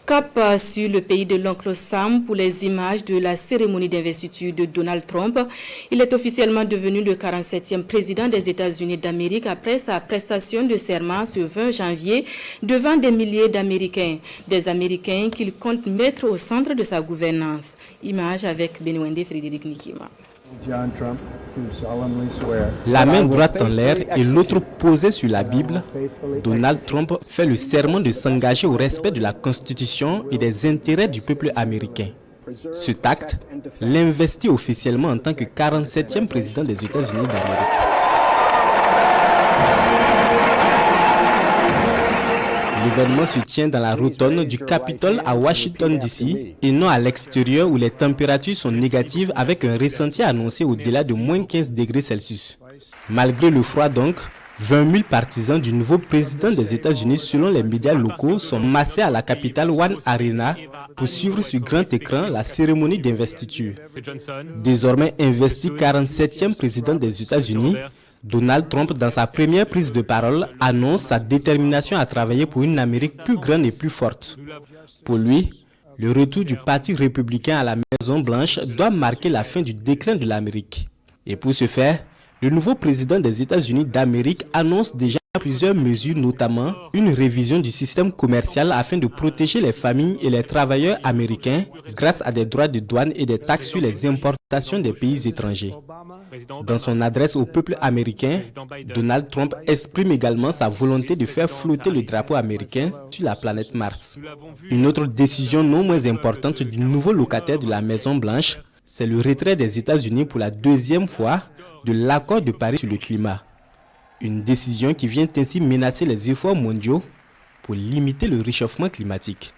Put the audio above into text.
Cap sur le pays de l'oncle Sam pour les images de la cérémonie d'investiture de Donald Trump. Il est officiellement devenu le 47e président des États-Unis d'Amérique après sa prestation de serment ce 20 janvier devant des milliers d'Américains. Des Américains qu'il compte mettre au centre de sa gouvernance. Image avec Benwende Frédéric Nikima. La main droite en l'air et l'autre posée sur la Bible, Donald Trump fait le serment de s'engager au respect de la Constitution et des intérêts du peuple américain. Cet acte l'investit officiellement en tant que 47e président des États-Unis d'Amérique. L'événement se tient dans la rotonde du Capitole à Washington DC et non à l'extérieur où les températures sont négatives avec un ressenti annoncé au-delà de moins 15 degrés Celsius. Malgré le froid donc, 20 000 partisans du nouveau président des États-Unis selon les médias locaux sont massés à la Capital One Arena pour suivre sur grand écran la cérémonie d'investiture. Désormais investi 47e président des États-Unis, Donald Trump, dans sa première prise de parole, annonce sa détermination à travailler pour une Amérique plus grande et plus forte. Pour lui, le retour du Parti républicain à la Maison-Blanche doit marquer la fin du déclin de l'Amérique. Et pour ce faire, le nouveau président des États-Unis d'Amérique annonce déjà plusieurs mesures, notamment une révision du système commercial afin de protéger les familles et les travailleurs américains grâce à des droits de douane et des taxes sur les importations des pays étrangers. Dans son adresse au peuple américain, Donald Trump exprime également sa volonté de faire flotter le drapeau américain sur la planète Mars. Une autre décision non moins importante du nouveau locataire de la Maison-Blanche, c'est le retrait des États-Unis pour la deuxième fois de l'accord de Paris sur le climat. Une décision qui vient ainsi menacer les efforts mondiaux pour limiter le réchauffement climatique.